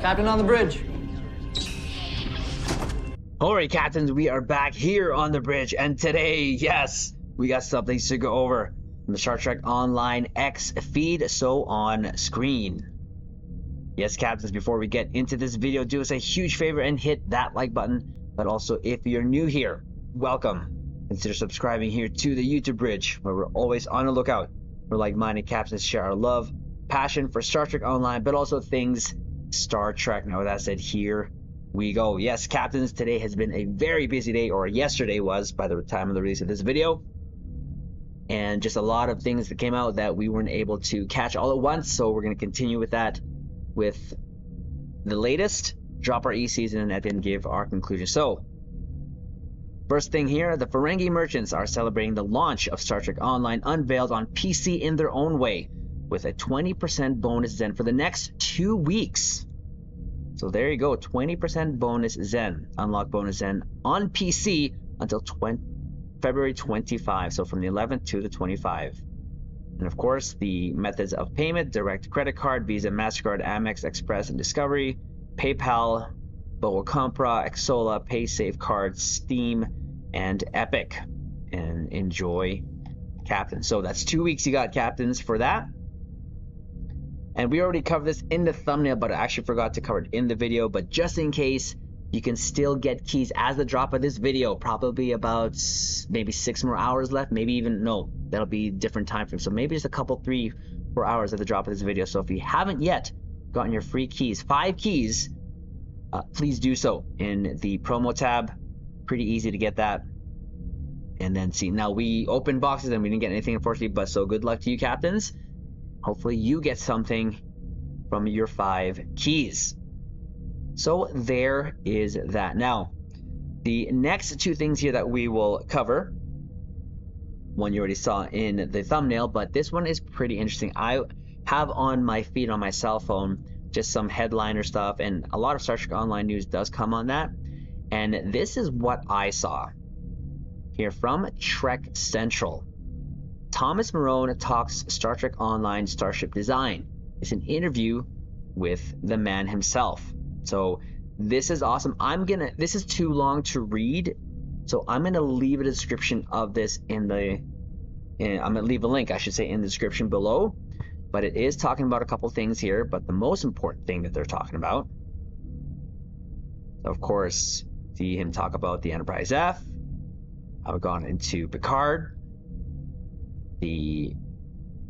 Captain on the bridge. Alright, Captains, we are back here on the bridge, and today, yes, we got something to go over from the Star Trek Online X feed, so on screen. Yes, Captains, before we get into this video, do us a huge favor and hit that like button. But also, if you're new here, welcome. Consider subscribing here to the YouTube bridge, where we're always on the lookout for like-minded Captains to share our love, passion for Star Trek Online, but also things Star Trek. Now, with that said, here we go. Yes, Captains, today has been a very busy day, or yesterday was by the time of the release of this video. And just a lot of things that came out that we weren't able to catch all at once, so we're going to continue with that with the latest, drop our E-season, and then give our conclusion. So, first thing here, the Ferengi merchants are celebrating the launch of Star Trek Online unveiled on PC in their own way, with a 20% bonus Zen for the next 2 weeks. So there you go, 20% bonus Zen, unlock bonus Zen on PC until February 25, so from the 11th to the 25th. And of course, the methods of payment: direct credit card, Visa, MasterCard, Amex, Express, and Discovery, PayPal, Boa Compra, Exola, PaySafe Card, Steam, and Epic. And enjoy, Captains. So that's 2 weeks you got, Captains, for that. And we already covered this in the thumbnail, but I actually forgot to cover it in the video. But just in case, you can still get keys as the drop of this video. Probably about maybe 6 more hours left. Maybe even, no, that'll be different time frame. So maybe just a couple, 3-4 hours at the drop of this video. So if you haven't yet gotten your free keys, 5 keys, please do so in the promo tab. Pretty easy to get that. And then see, now we opened boxes and we didn't get anything, unfortunately, but so good luck to you, Captains. Hopefully you get something from your 5 keys. So there is that. Now, the next 2 things here that we will cover, one you already saw in the thumbnail, but this one is pretty interesting. I have on my feed on my cell phone just some headliner stuff, and a lot of Star Trek Online news does come on that. And this is what I saw here from Trek Central. Thomas Marone talks Star Trek Online starship design. It's an interview with the man himself. So this is awesome. This is too long to read, so I'm gonna leave a description of this I'm gonna leave a link, I should say, in the description below. But it is talking about a couple things here, but the most important thing that they're talking about, of course, see him talk about the Enterprise F. I've gone into Picard, the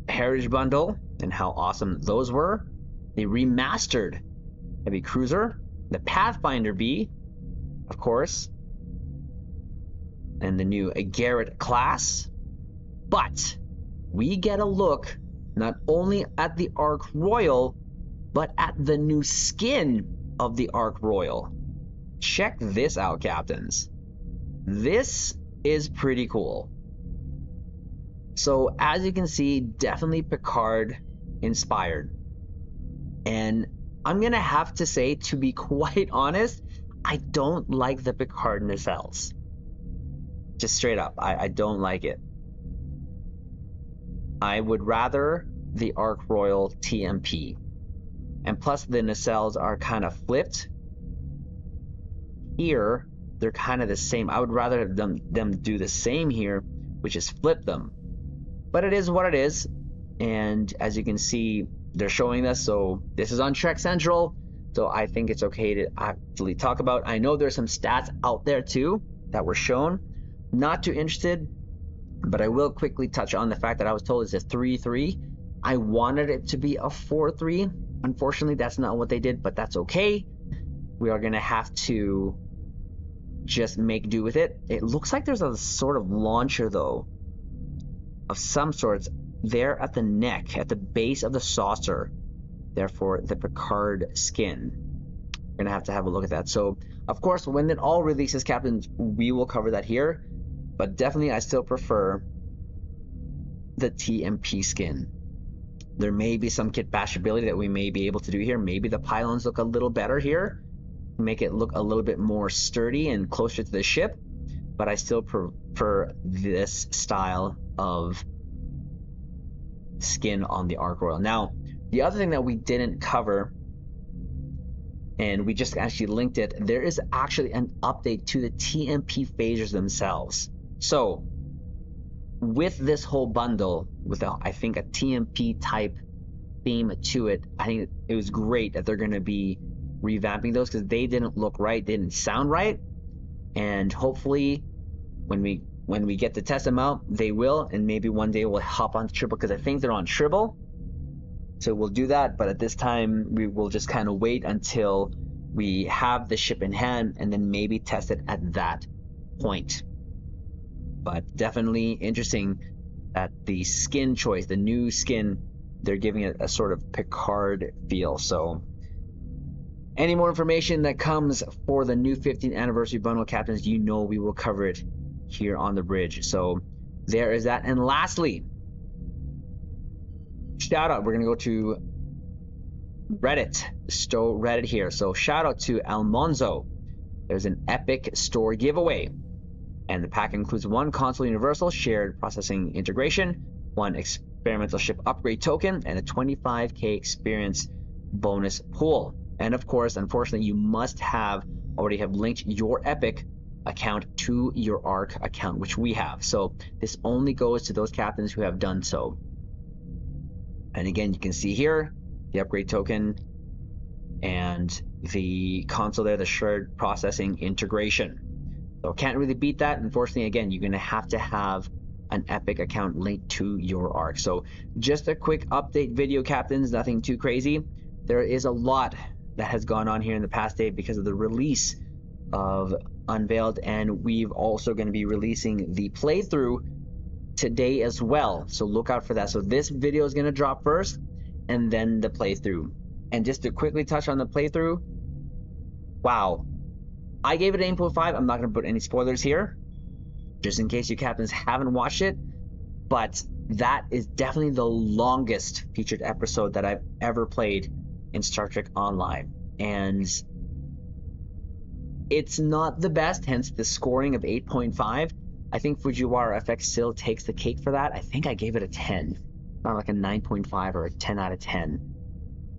Heritage Bundle, and how awesome those were. The remastered Heavy Cruiser, the Pathfinder B, of course, and the new Garrett class. But we get a look not only at the Ark Royal, but at the new skin of the Ark Royal. Check this out, Captains. This is pretty cool. So as you can see, definitely Picard inspired. And I'm gonna have to say, to be quite honest, I don't like the Picard nacelles. Just straight up, I don't like it. I would rather the Ark Royal TMP. And plus the nacelles are kind of flipped. Here, they're kind of the same. I would rather have them do the same here, which is flip them. But it is what it is. And as you can see, they're showing this, so this is on Trek Central, so I think it's okay to actually talk about. I know there's some stats out there too that were shown. Not too interested, but I will quickly touch on the fact that I was told it's a 3-3. I wanted it to be a 4-3. Unfortunately, that's not what they did, but that's okay. We are gonna have to just make do with it. It looks like there's a sort of launcher though, of some sorts, there at the neck, at the base of the saucer, therefore the Picard skin. We're gonna have to have a look at that. So of course, when it all releases, Captains, we will cover that here, but definitely I still prefer the TMP skin. There may be some kit bashability that we may be able to do here. Maybe the pylons look a little better here, make it look a little bit more sturdy and closer to the ship, but I still prefer this style of skin on the Ark Royal. Now, the other thing that we didn't cover and we just actually linked it. There is actually an update to the TMP phasers themselves. So with this whole bundle, with I think a TMP type theme to it, I think it was great that they're going to be revamping those, because they didn't look right, they didn't sound right. And hopefully when we get to test them out, they will, and maybe one day we'll hop on Tribble, because I think they're on Tribble. So we'll do that, but at this time we will just kind of wait until we have the ship in hand, and then maybe test it at that point. But definitely interesting that the skin choice, the new skin, they're giving it a sort of Picard feel. So any more information that comes for the new 15th anniversary bundle, captains, you know we will cover it here on the bridge. So there is that. And lastly, shout out, we're gonna go to Reddit, Stow Reddit here. So shout out to Almonzo. There's an epic store giveaway, and the pack includes 1 console universal shared processing integration, 1 experimental ship upgrade token, and a 25k experience bonus pool. And of course, unfortunately, you must already have linked your Epic account to your ARC account, which we have. So this only goes to those captains who have done so. And again, you can see here the upgrade token and the console there, the shared processing integration. So can't really beat that. Unfortunately, again, you're going to have an Epic account linked to your ARC. So just a quick update video, captains, nothing too crazy. There is a lot that has gone on here in the past day because of the release of Unveiled, and we've also going to be releasing the playthrough today as well. So look out for that. So this video is going to drop first, and then the playthrough. And just to quickly touch on the playthrough, wow, I gave it an 8.5. I'm not going to put any spoilers here, just in case you captains haven't watched it, but that is definitely the longest featured episode that I've ever played in Star Trek Online, and it's not the best, hence the scoring of 8.5. I think Fujiwara FX still takes the cake for that. I think I gave it a 10, not like a 9.5 or a 10 out of 10.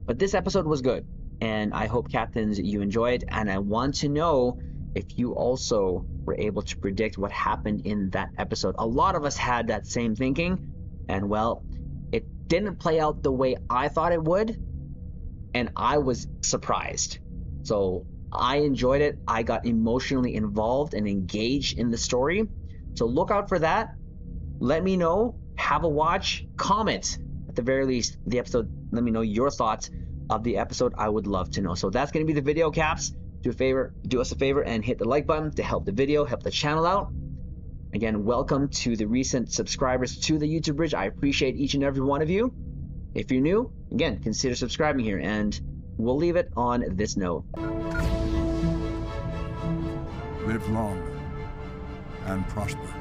But this episode was good, and I hope, captains, you enjoy it. And I want to know if you also were able to predict what happened in that episode. A lot of us had that same thinking, and well, it didn't play out the way I thought it would, and I was surprised. So I enjoyed it. I got emotionally involved and engaged in the story. So look out for that. Let me know. Have a watch. Comment, at the very least, the episode. Let me know your thoughts of the episode. I would love to know. So that's going to be the video, caps. Do us a favor and hit the like button to help the video, help the channel out. Again, welcome to the recent subscribers to the YouTube bridge. I appreciate each and every one of you. If you're new, again, consider subscribing here, and we'll leave it on this note. Live long and prosper.